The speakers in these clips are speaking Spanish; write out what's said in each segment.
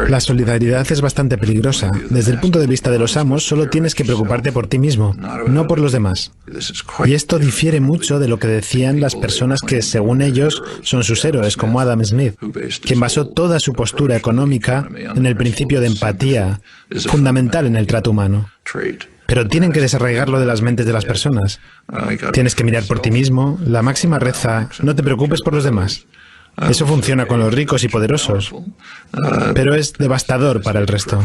La solidaridad es bastante peligrosa. Desde el punto de vista de los amos, solo tienes que preocuparte por ti mismo, no por los demás. Y esto difiere mucho de lo que decían las personas que, según ellos, son sus héroes, como Adam Smith, quien basó toda su postura económica en el principio de empatía, fundamental en el trato humano. Pero tienen que desarraigarlo de las mentes de las personas. Tienes que mirar por ti mismo. La máxima reza, no te preocupes por los demás. Eso funciona con los ricos y poderosos, pero es devastador para el resto.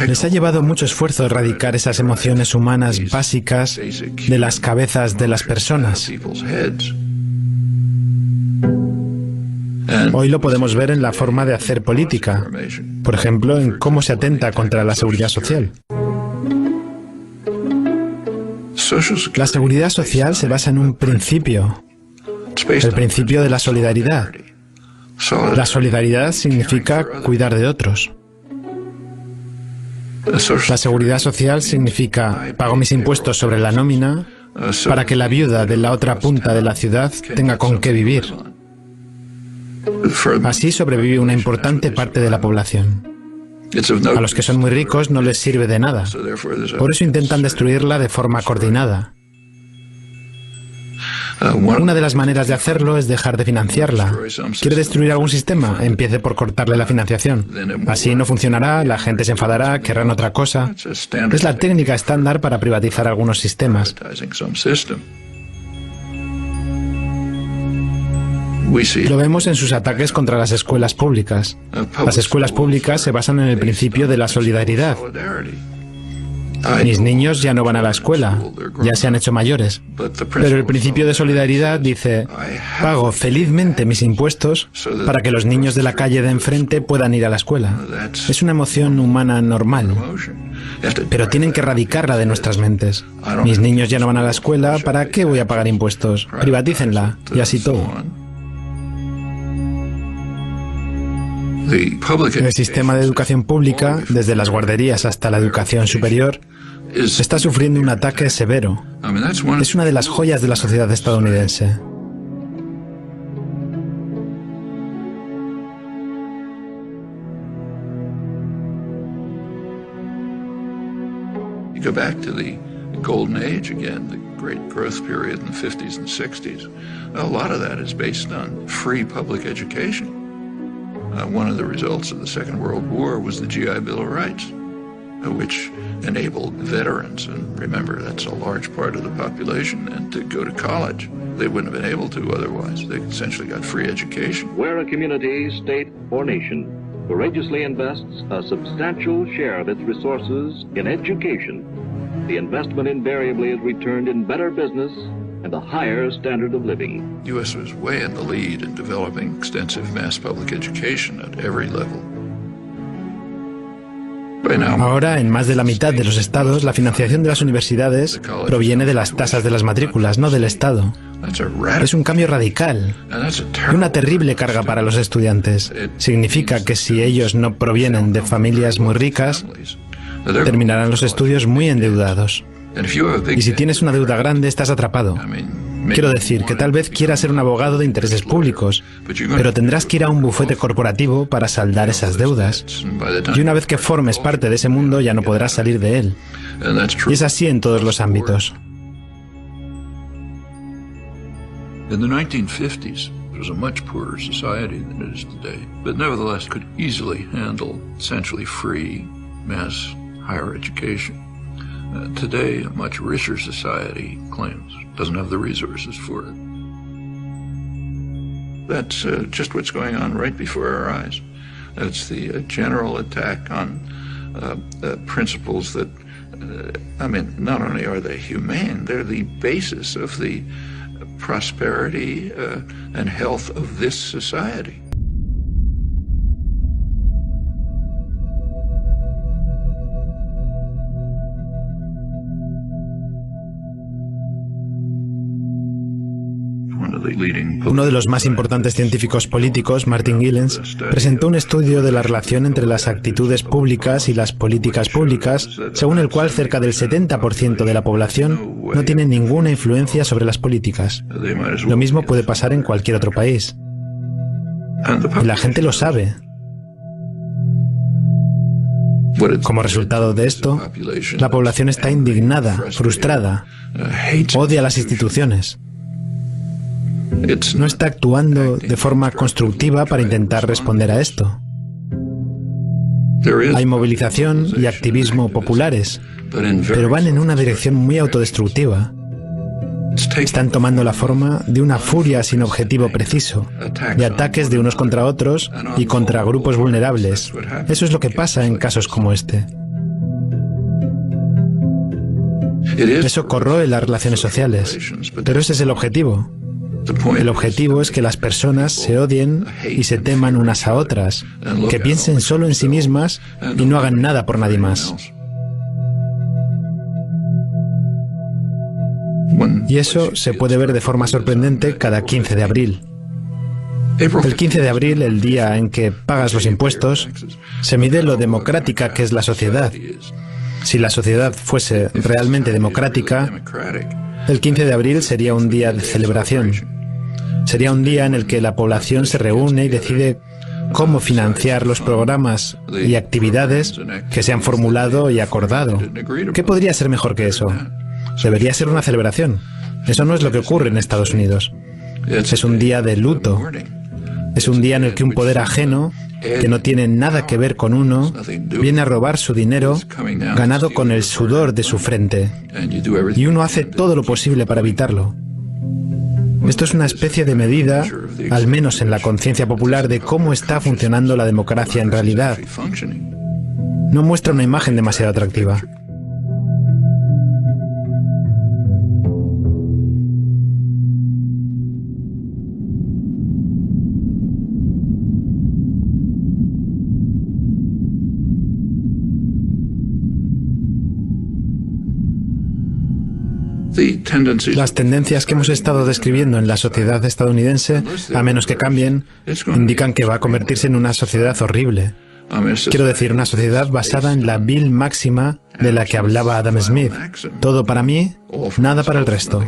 Les ha llevado mucho esfuerzo erradicar esas emociones humanas básicas de las cabezas de las personas. Hoy lo podemos ver en la forma de hacer política, por ejemplo, en cómo se atenta contra la seguridad social. La seguridad social se basa en un principio, el principio de la solidaridad. La solidaridad significa cuidar de otros. La seguridad social significa pago mis impuestos sobre la nómina para que la viuda de la otra punta de la ciudad tenga con qué vivir. Así sobrevive una importante parte de la población. A los que son muy ricos no les sirve de nada. Por eso intentan destruirla de forma coordinada. Una de las maneras de hacerlo es dejar de financiarla. ¿Quiere destruir algún sistema? Empiece por cortarle la financiación. Así no funcionará, la gente se enfadará, querrán otra cosa. Es la técnica estándar para privatizar algunos sistemas. Lo vemos en sus ataques contra las escuelas públicas. Las escuelas públicas se basan en el principio de la solidaridad. Mis niños ya no van a la escuela, ya se han hecho mayores. Pero el principio de solidaridad dice, pago felizmente mis impuestos para que los niños de la calle de enfrente puedan ir a la escuela. Es una emoción humana normal, pero tienen que erradicarla de nuestras mentes. Mis niños ya no van a la escuela, ¿para qué voy a pagar impuestos? Privatícenla, y así todo. El sistema de educación pública, desde las guarderías hasta la educación superior, está sufriendo un ataque severo. Es una de las joyas de la sociedad estadounidense. Go back to the golden age again, the great growth period in the 50s and 60s. A lot of that is based on free public education. One of the results of the Second World War was the GI Bill of Rights, which enabled veterans, and remember that's a large part of the population, and to go to college. They wouldn't have been able to otherwise. They essentially got free education. Where a community, state, or nation courageously invests a substantial share of its resources in education, the investment invariably is returned in better business and a higher standard of living. The U.S. was way in the lead in developing extensive mass public education at every level. Ahora, en más de la mitad de los estados, la financiación de las universidades proviene de las tasas de las matrículas, no del Estado. Es un cambio radical y una terrible carga para los estudiantes. Significa que si ellos no provienen de familias muy ricas, terminarán los estudios muy endeudados. Y si tienes una deuda grande, estás atrapado. Quiero decir que tal vez quieras ser un abogado de intereses públicos, pero tendrás que ir a un bufete corporativo para saldar esas deudas. Y una vez que formes parte de ese mundo, ya no podrás salir de él. Y es así en todos los ámbitos. In the 1950s, it was a much poorer society than it is today, but nevertheless could easily handle essentially free mass higher education. Today, a much richer society claims doesn't have the resources for it. That's just what's going on right before our eyes. It's the general attack on principles that, I mean, not only are they humane, they're the basis of the prosperity and health of this society. Uno de los más importantes científicos políticos, Martin Gilens, presentó un estudio de la relación entre las actitudes públicas y las políticas públicas, según el cual cerca del 70% de la población no tiene ninguna influencia sobre las políticas. Lo mismo puede pasar en cualquier otro país. Y la gente lo sabe. Como resultado de esto, la población está indignada, frustrada, odia las instituciones. No está actuando de forma constructiva para intentar responder a esto. Hay movilización y activismo populares, pero van en una dirección muy autodestructiva. Están tomando la forma de una furia sin objetivo preciso, de ataques de unos contra otros y contra grupos vulnerables. Eso es lo que pasa en casos como este. Eso corroe las relaciones sociales, pero ese es el objetivo. El objetivo es que las personas se odien y se teman unas a otras, que piensen solo en sí mismas y no hagan nada por nadie más. Y eso se puede ver de forma sorprendente cada 15 de abril. El 15 de abril, el día en que pagas los impuestos, se mide lo democrática que es la sociedad. Si la sociedad fuese realmente democrática, el 15 de abril sería un día de celebración. Sería un día en el que la población se reúne y decide cómo financiar los programas y actividades que se han formulado y acordado. ¿Qué podría ser mejor que eso? Debería ser una celebración. Eso no es lo que ocurre en Estados Unidos. Es un día de luto. Es un día en el que un poder ajeno, que no tiene nada que ver con uno, viene a robar su dinero, ganado con el sudor de su frente. Y uno hace todo lo posible para evitarlo. Esto es una especie de medida, al menos en la conciencia popular, de cómo está funcionando la democracia en realidad. No muestra una imagen demasiado atractiva. Las tendencias que hemos estado describiendo en la sociedad estadounidense, a menos que cambien, indican que va a convertirse en una sociedad horrible. Quiero decir, una sociedad basada en la vil máxima de la que hablaba Adam Smith. Todo para mí, nada para el resto.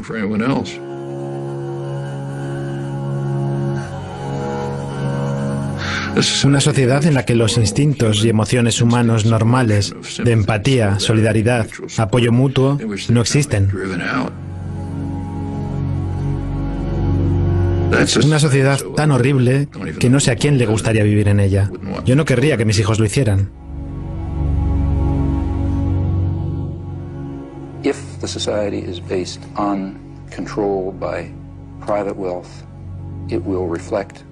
Una sociedad en la que los instintos y emociones humanos normales de empatía, solidaridad, apoyo mutuo no existen. Una sociedad tan horrible que no sé a quién le gustaría vivir en ella. Yo no querría que mis hijos lo hicieran. If the society is based on control by private wealth, it will reflect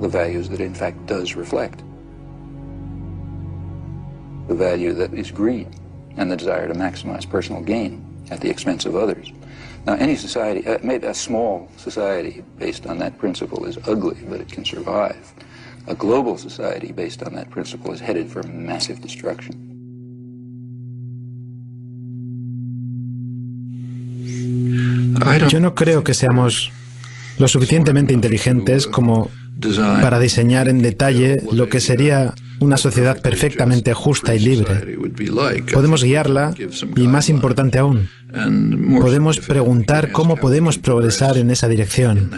the values that it in fact does reflect. The value that is greed and the desire to maximize personal gain at the expense of others. Now, any society, maybe a small society based on that principle is ugly, but it can survive. A global society based on that principle is headed for massive destruction. Yo no creo que seamos lo suficientemente inteligentes como para diseñar en detalle lo que sería una sociedad perfectamente justa y libre. Podemos guiarla y, más importante aún, podemos preguntar cómo podemos progresar en esa dirección.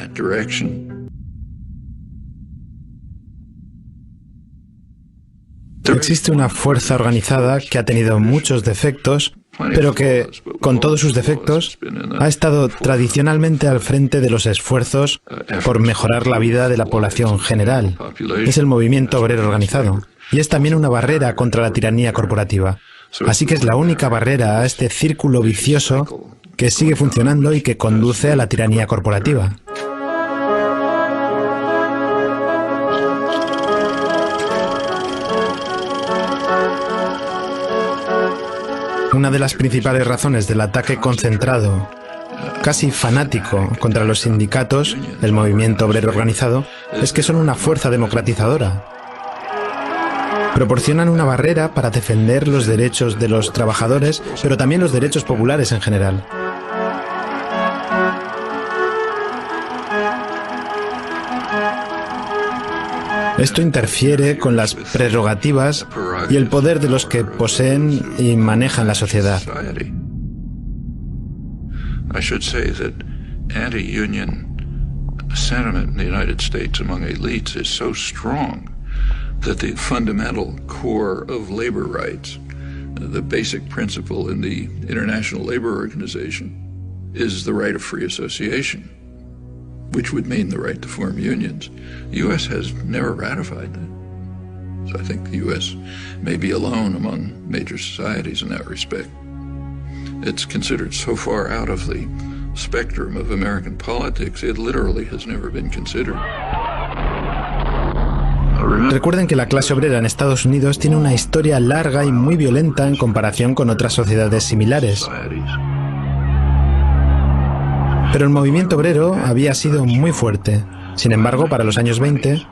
Existe una fuerza organizada que ha tenido muchos defectos, pero que, con todos sus defectos, ha estado tradicionalmente al frente de los esfuerzos por mejorar la vida de la población general. Es el movimiento obrero organizado. Y es también una barrera contra la tiranía corporativa. Así que es la única barrera a este círculo vicioso que sigue funcionando y que conduce a la tiranía corporativa. Una de las principales razones del ataque concentrado, casi fanático, contra los sindicatos, el movimiento obrero organizado, es que son una fuerza democratizadora. Proporcionan una barrera para defender los derechos de los trabajadores, pero también los derechos populares en general. Esto interfiere con las prerrogativas y el poder de los que poseen y manejan la sociedad. sentiment in the United States among elites is so strong that the fundamental core of labor rights, the basic principle in the International Labor Organization, is the right of free association, which would mean the right to form unions. The U.S. has never ratified that. So I think the U.S. may be alone among major societies in that respect. It's considered so far out of the spectrum of American politics, it literally has never been considered. Recuerden que la clase obrera en Estados Unidos tiene una historia larga y muy violenta en comparación con otras sociedades similares. Pero el movimiento obrero había sido muy fuerte. Sin embargo, para los años 20,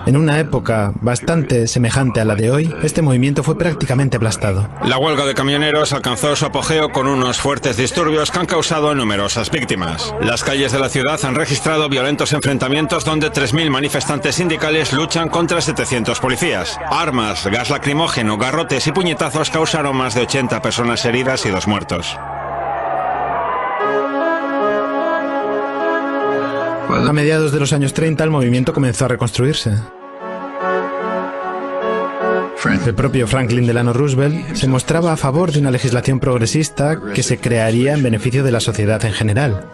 en una época bastante semejante a la de hoy, este movimiento fue prácticamente aplastado. La huelga de camioneros alcanzó su apogeo con unos fuertes disturbios que han causado numerosas víctimas. Las calles de la ciudad han registrado violentos enfrentamientos donde 3.000 manifestantes sindicales luchan contra 700 policías. Armas, gas lacrimógeno, garrotes y puñetazos causaron más de 80 personas heridas y 2 muertos. A mediados de los años 30 el movimiento comenzó a reconstruirse. El propio Franklin Delano Roosevelt se mostraba a favor de una legislación progresista que se crearía en beneficio de la sociedad en general.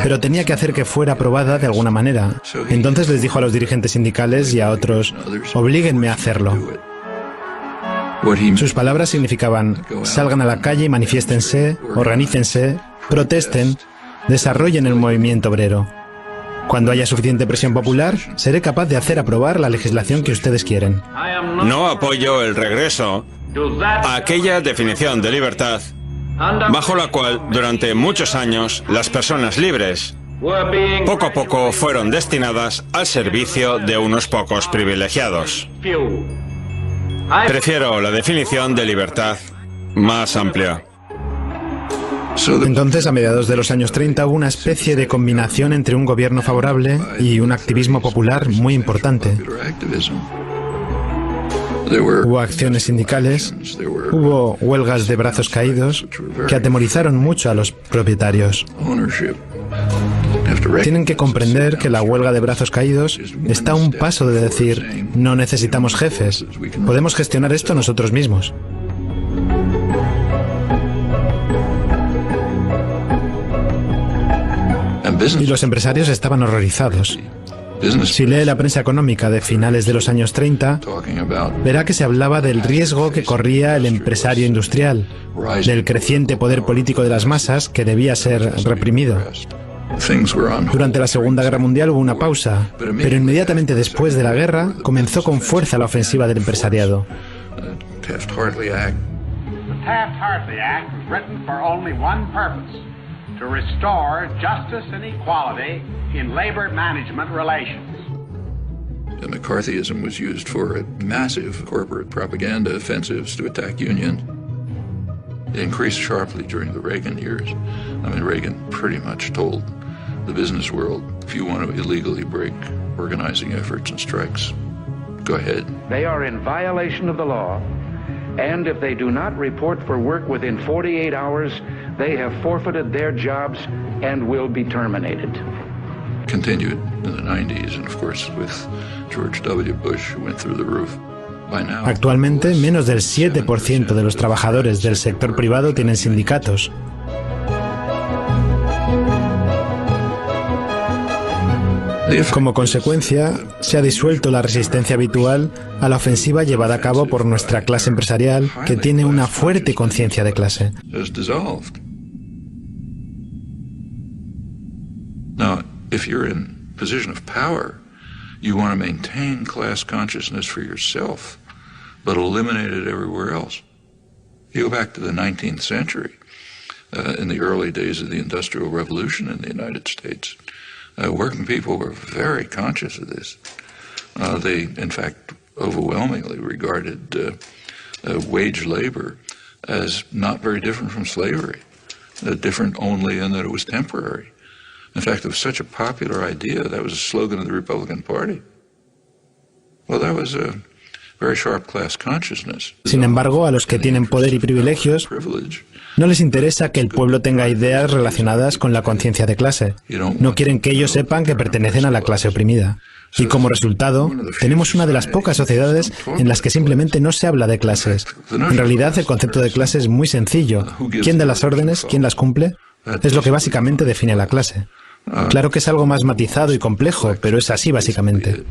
Pero tenía que hacer que fuera aprobada de alguna manera. Entonces les dijo a los dirigentes sindicales y a otros: oblíguenme a hacerlo. Sus palabras significaban: salgan a la calle y manifiéstense, organícense, protesten, desarrollen el movimiento obrero. Cuando haya suficiente presión popular, seré capaz de hacer aprobar la legislación que ustedes quieren. No apoyo el regreso a aquella definición de libertad bajo la cual durante muchos años las personas libres poco a poco fueron destinadas al servicio de unos pocos privilegiados. Prefiero la definición de libertad más amplia. Entonces, a mediados de los años 30, hubo una especie de combinación entre un gobierno favorable y un activismo popular muy importante. Hubo acciones sindicales, hubo huelgas de brazos caídos que atemorizaron mucho a los propietarios. Tienen que comprender que la huelga de brazos caídos está a un paso de decir: no necesitamos jefes, podemos gestionar esto nosotros mismos. Y los empresarios estaban horrorizados. Si lee la prensa económica de finales de los años 30, verá que se hablaba del riesgo que corría el empresario industrial, del creciente poder político de las masas que debía ser reprimido. Durante la Segunda Guerra Mundial hubo una pausa, pero inmediatamente después de la guerra comenzó con fuerza la ofensiva del empresariado. The Taft-Hartley Act was written for only one purpose: to restore justice and equality in labor management relations. And McCarthyism was used for massive corporate propaganda offensives to attack unions. It increased sharply during the Reagan years. I mean, Reagan pretty much told the business world, if you want to illegally break organizing efforts and strikes, go ahead. They are in violation of the law, and if they do not report for work within 48 hours, they have forfeited their jobs and will be terminated. Continued in the 90s, and of course with George W. Bush, who went through the roof. Actualmente, menos del 7% de los trabajadores del sector privado tienen sindicatos. Como consecuencia, se ha disuelto la resistencia habitual a la ofensiva llevada a cabo por nuestra clase empresarial, que tiene una fuerte conciencia de clase. Now, if you're in position of power, you want to maintain class consciousness for yourself, but eliminate it everywhere else. You go back to the 19th century, in the early days of the Industrial Revolution in the United States, working people were very conscious of this. They, in fact, overwhelmingly regarded wage labor as not very different from slavery, different only in that it was temporary. In fact, it was such a popular idea, that was a slogan of the Republican Party. Well, that was Sin embargo, a los que tienen poder y privilegios no les interesa que el pueblo tenga ideas relacionadas con la conciencia de clase. No quieren que ellos sepan que pertenecen a la clase oprimida. Y como resultado, tenemos una de las pocas sociedades en las que simplemente no se habla de clases. En realidad, el concepto de clase es muy sencillo. ¿Quién da las órdenes? ¿Quién las cumple? Es lo que básicamente define la clase. Claro que es algo más matizado y complejo, pero es así básicamente.